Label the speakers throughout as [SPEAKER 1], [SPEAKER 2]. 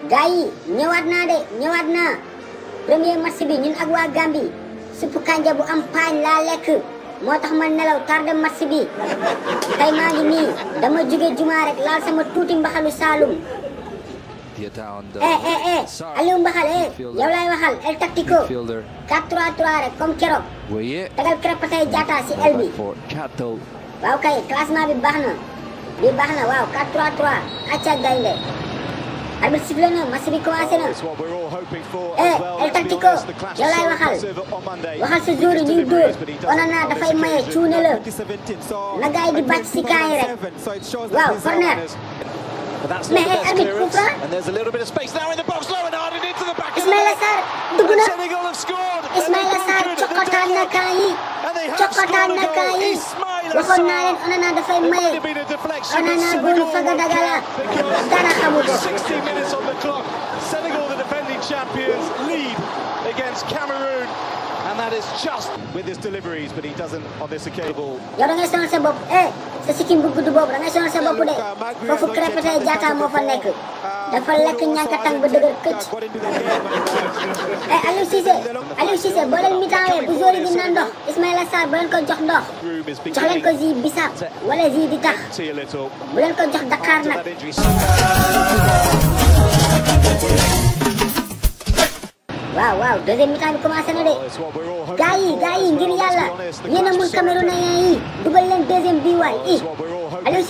[SPEAKER 1] gars yi ñëwaat naa de ñëwaat naa premier match bi ñun ak waa Gambie suppu kanja bu am paañ laa lekk moo tax ma nelaw tardé match bi tey maa ngi nii dama jóge jumaa rek laal sama tuuti mbaxalu Saloum. Aliou Mbaxal yow laay waxal El Tactico 4-3-3 rek comme keroog tegal Krépin Diatta si el bi waaw kay classement bi baax na waaw 4-3-3 acca gaynde arbitre sifflé na match bi commencé na El Tactico yow laay waxal sa jour yi ñuy dóor Onana dafay maye cuune la na gaay di bàcc si kaa yi rek waaw corner mais arbitre coup franc Ismaïla Sarr dugg na Ismaïla Sarr cokkataan na kaa yi waxoon naa leen Onana dafay maye Onana góolu faga dagala dara xamu ko.
[SPEAKER 2] 60 minutes on the clock. Senegal, the defending champions, lead against Cameroon. And that is just with his deliveries, but he doesn't on this occasion.
[SPEAKER 1] yow da ngay sonal sa bopp sa sikkim bu gudd boobu da ngay sonal sa bopp de foofu Krépin Diatta moo fa nekk dafa lekk ñànkatang ba dëgër këcc. Aliou Cissé boo leen mi-temps bu joueur yi di naan ndox Ismaïla Sarr bu leen ko jox ndox jox leen ko zi bisaab wala zi di tax bu leen ko jox Dakar nag. waaw deuxième mi-temps bi commencé na de gars yi ngir yàlla yéen a mun Camerounais yi dugal leen deuxième bi waay Aliou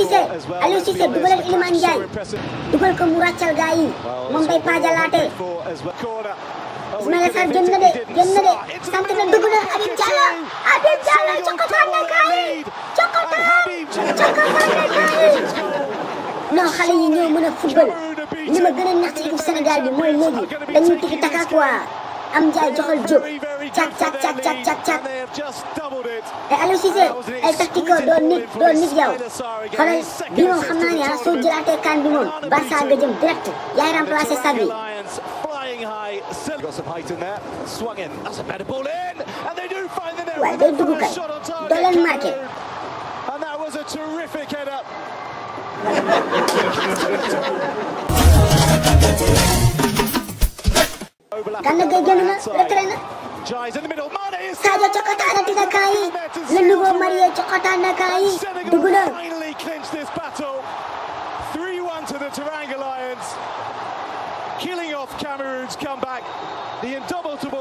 [SPEAKER 1] Cissé dugalal Iliman Ndiaye dugal ko mu ràccal gars yi moom day paajalaate Ismaïla Sarr génn na de sant na dugg na Habib Diallo cokkataan na gars yi cokkataan na gars yi non xale yi ñoo mën a football li ma gën a neex ci équipe Sénégal bi mooy léegi dañuy tiki taka quoi am Ndiaye joxal Diop cak Aliou Cissé El Tactico doo nit yow xoolal bi moom xam naa ne soo jëlaatee kan bi moom Barça nga jëm direct yaay remplacé Sabi. waaye day dugg kay doo leen marqué. Gana Gueye génn na retraité na Sadio cokkataan na tika kaa yi le nouveau marié cokkataan na kaa yi dugg na.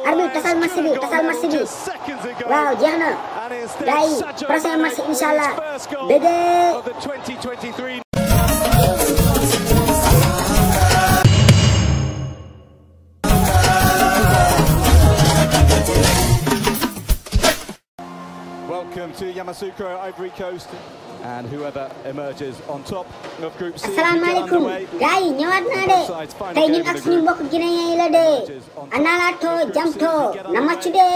[SPEAKER 1] arbitre tasal match bi waaw jeex na gars yi prochain match inshallah bégee.
[SPEAKER 2] Welcome to Yamoussoukro, Ivory Coast, and whoever emerges on top of Group C.
[SPEAKER 1] Assalamualaikum, gars yi ñëwaat naa de tey ñun ak suñu mbokk Guinéen yi la de analato jamto na match de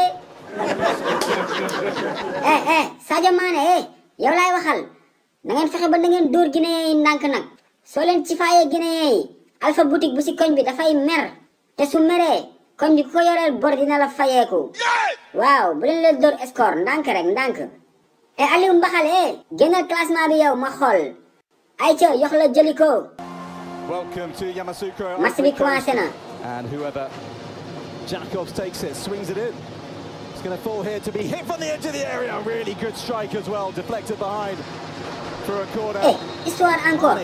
[SPEAKER 1] Sadio Mané yow laay waxal na ngeen fexe ba na ngeen dóor Guinéen yi ndànk nag soo leen ci faayee Guinéen yi Alpha boutique bu si koñ bi dafay mer te su meree koñ bi ku ko yoreel bor dina la fayeeku waaw bu leen leen dóor score ndànk rek ndànk. Aliou Mbaxal génnal classement bi yow ma xool ayca yox la jëli ko.
[SPEAKER 2] Welcome to Yamoussoukro.
[SPEAKER 1] match bi commencé na.
[SPEAKER 2] And whoever Jacobs takes it, swings it in. It's going to fall here to be hit from the edge of the area. Really good strike as well, deflected behind for a corner.
[SPEAKER 1] Histoire encore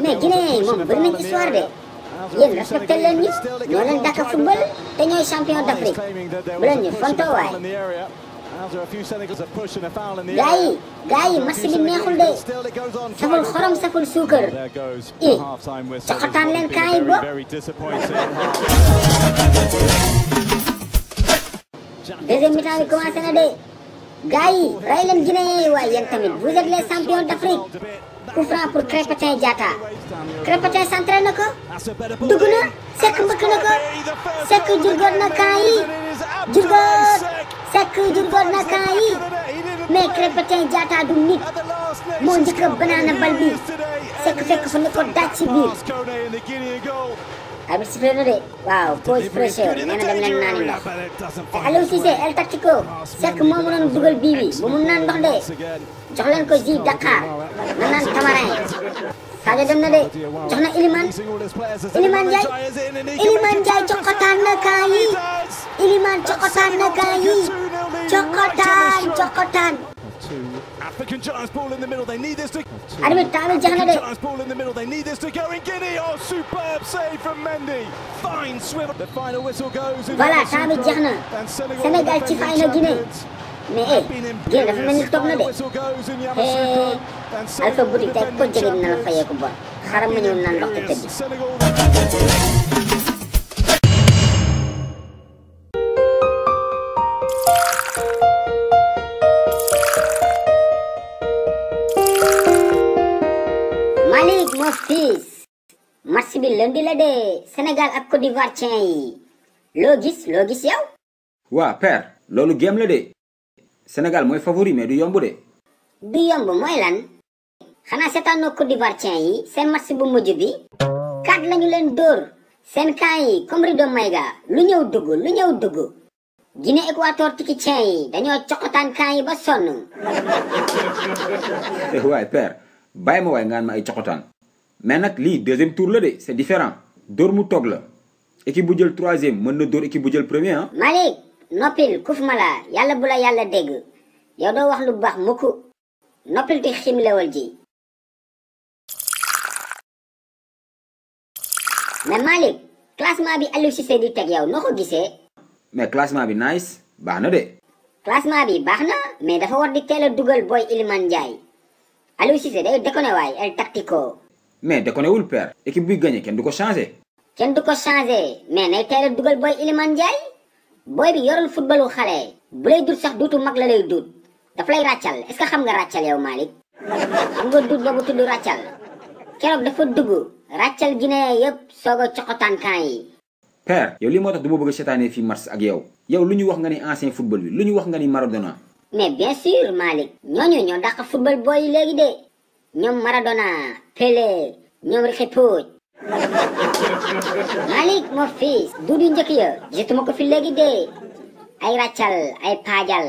[SPEAKER 1] mais Guinée moom bëri nañ histoire de yéen respecté leen ñu ñoo leen dàkk football te ñooy champion d'Afrique bu leen ñu fonto waay. gars yi match bi neexul de saful xorom saful suukar coxataan leen kaay bo. deuxième mi-temps bi commencé na de gars yi rey leen Guinéen yi waay yéen tamit vous êtes les champions d'Afrique. coup franc pour Krépin Diatta Krépin centré na ko dugg na Seck mbëkk na ko Seck jurgoot na kaa yi Seck jurgoot na kaa yi mais Krépin Diatta du nit moo njëkk a banaana bal bi Seck fekk fa ne ko daaj ci biir. arbitre sifflé na de waaw pause fraîcheur nee na dem leen naani ndox Aliou Cissé El Tactico Seck moo mënoon dugal bii bi bu mu naan ndox de jox leen ko ji Dakar na naan tamarin Sadio dem na de jox na Iliman Ndiaye cokotaan na kaa yi Iliman cokotaan na kaa yi cokotaan
[SPEAKER 2] African giants ball in the middle. They need this to.
[SPEAKER 1] Arbitre temps jeex na de.
[SPEAKER 2] Giants ball in the middle. They need this to go in Guinea. Oh, superb save from Mendy. Fine swivel. The final whistle goes.
[SPEAKER 1] Voilà, temps jeex na. Sénégal ci fay na Guinée. Mais Guinée dafa mel ni toog na de. Alpha Boutique tey ko jege na la fayee ko bon. Xaram ma ñëw naan ndox te tëdd. Fils match bi lundi la de Sénégal ak Côte d'Ivoire tien yi loo gis yow
[SPEAKER 3] waa père loolu game la de Sénégal mooy favori mais du yomb de
[SPEAKER 1] du yomb mooy lan xanaa seetaanoo Côte d'Ivoire tien yi seen match bu mujj bi 4 lañu leen dóor seen camp yi comme rido mayga lu ñëw dugg Guinée Équateur tiki tien yi dañoo cokotaan camp yi ba sonn
[SPEAKER 3] waay père bàyyi ma waay ngaan ma ay cokotaan mais nag lii deuxième tour la de c'est différent dóor mu toog la équipe bu jël troisième mën na dóor équipe bu jël premier ah.
[SPEAKER 1] Malick noppil kuf ma la yàlla bu la yàlla dégg yow doo wax lu baax mukk noppil te ximlewal ji. mais Malick classement bi Aliou Cissé di teg yow noo ko gisee.
[SPEAKER 3] mais classement bi nice baax na de.
[SPEAKER 1] classement bi baax na mais dafa war di teel a dugal booy Iliman Ndiaye Aliou Cissé day déconné waay el tactico.
[SPEAKER 3] mais déconné wul père équipe bi gagné kenn du ko changé.
[SPEAKER 1] mais nay teel a dugal booy Iliman Ndiaye booy bi yorul footballu xale bu lay dut sax duutu mag la lay dut daf lay ràccal est-ce que xam nga ràccal yow Malick xam nga dut boobu tudd ràccal keroog dafa dugg ràccal Guinée yëpp soog a coxotaan camp yi.
[SPEAKER 3] père yow lii moo tax du ma bëgg a seetaanee fii match ak yow lu ñu wax nga ni ancien football bi lu ñu wax nga ni Maradona.
[SPEAKER 1] mais bien sûr Malick ñooñu ñoo dàq football booy léegi de. ñoom Maradona Pelé ñoom Riqui Puig Malick moo fils duudu njëkk ya gisatuma ko fi léegi de ay ràccal ay paajal.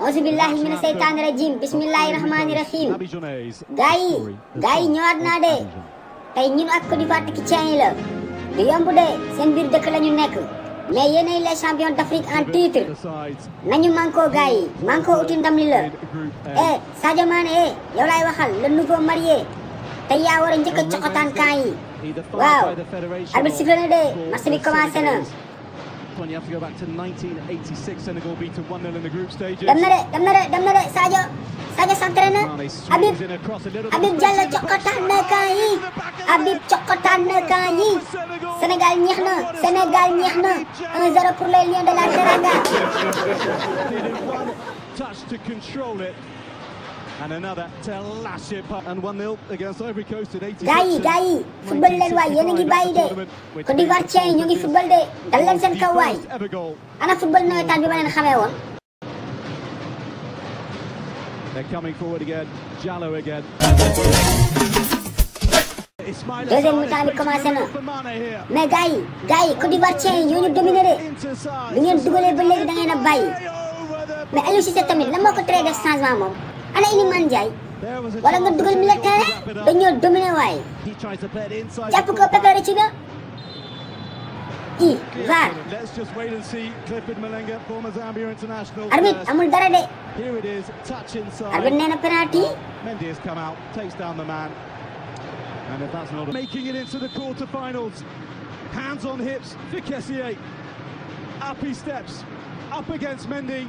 [SPEAKER 1] auzu billahi mina seytaani rajim bismillahi rahmani rahim gaa yi ñëwaat naa de tey ñun ak Côte d'Ivoire ki ceen yi la du yomb de seen biir dëkk la ñu nekk mais yéenay les champions d'Afrique en titre nañu manko gaa yi manko uti ndam li la Sadio Mané yow laay waxal le nouveau marié tey yaa war a njëkk a coxotaan camp yi waaw arbitre sifflé na de match bi commencé na.
[SPEAKER 2] You have to go back to 1986. Senegal beaten 1-0 in the group stage.
[SPEAKER 1] Dem na de Sadio centré na Habib Diallo cokotaan na camp yi Habib cokotaan na camp yi Sénégal ñeex na 1-0 pour les Lions de la Teranga.
[SPEAKER 2] Touch to control it. And another to lash it and 1-0 against Ivory Coast in 86.
[SPEAKER 1] gaa yi football leen waay yéen a ngi bàyyi de Côte d'Ivoire tien yi ñu ngi football de dal leen seen kaw waay ana football nawetaan bi ma leen xamee woon.
[SPEAKER 2] They're coming forward again. Jallo again.
[SPEAKER 1] deuxième mi-temps bi commencé na mais gaa yi Côte d'Ivoire tien yi ñoo ñu dominé de lu ngeen dugalee ba léegi da ngeen a bàyyi mais Aliou Cissé tamit la moo ko tere def changement moom. ana Iliman Ndiaye wala nga dugal militaire dañoo dominé waaye jàpp ko Pepe rëcc na VAR arbitre amul dara de arbitre nee na penalty.
[SPEAKER 2] Making it into the quarterfinals. Hands on hips for Kessié. Up he steps, up against Mendy.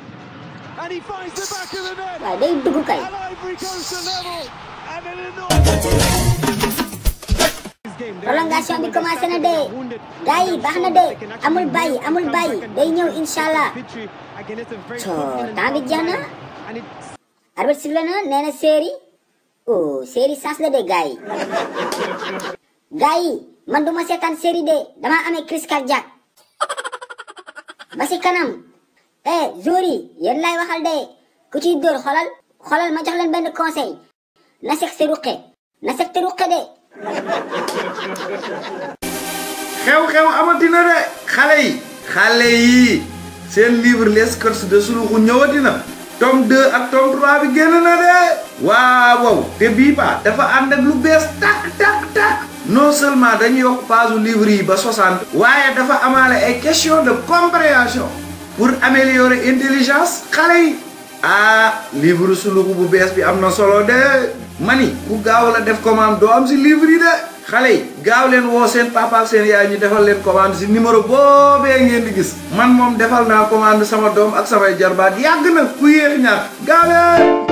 [SPEAKER 2] And he finds the back of the net.
[SPEAKER 1] Waaw day dugg kay.
[SPEAKER 2] And Ivory Coast are level. And an enormous
[SPEAKER 1] prolongation bi commencé na de gars yi baax na de amul bàyyi day ñëw inshallah. Temps bi jeex na. Arbitre sifflé na nee na série. Série sens la de gars yi man duma seetaan série de dama amee crise cardiaque. ba si kanam Zori yéen lay waxal de ku ciy dóor xolal ma jox leen benn conseil na seq te ruqe de.
[SPEAKER 4] xew amatina de xale yi seen livre les courses de Souloukhou ñëwatina tome 2 ak tome 3 bi génn na de waaw te bii ba dafa ànd ak lu bees tak non seulement dañu yokk page livre yi ba 60 waaye dafa amaale ay question de compréhension pour améliorer intelligence xale yi livre Souloukhou bu bees bi am na solo de mani ku gaaw la def commande doo am si livre yi de xale yi gaaw leen woo seen papa ak seen yaay ñu defal leen commande si numéro boobee ngeen di gis man moom defal naa commande sama doom ak samay jarbaat yàgg na ku yéex ñaar gaaw leen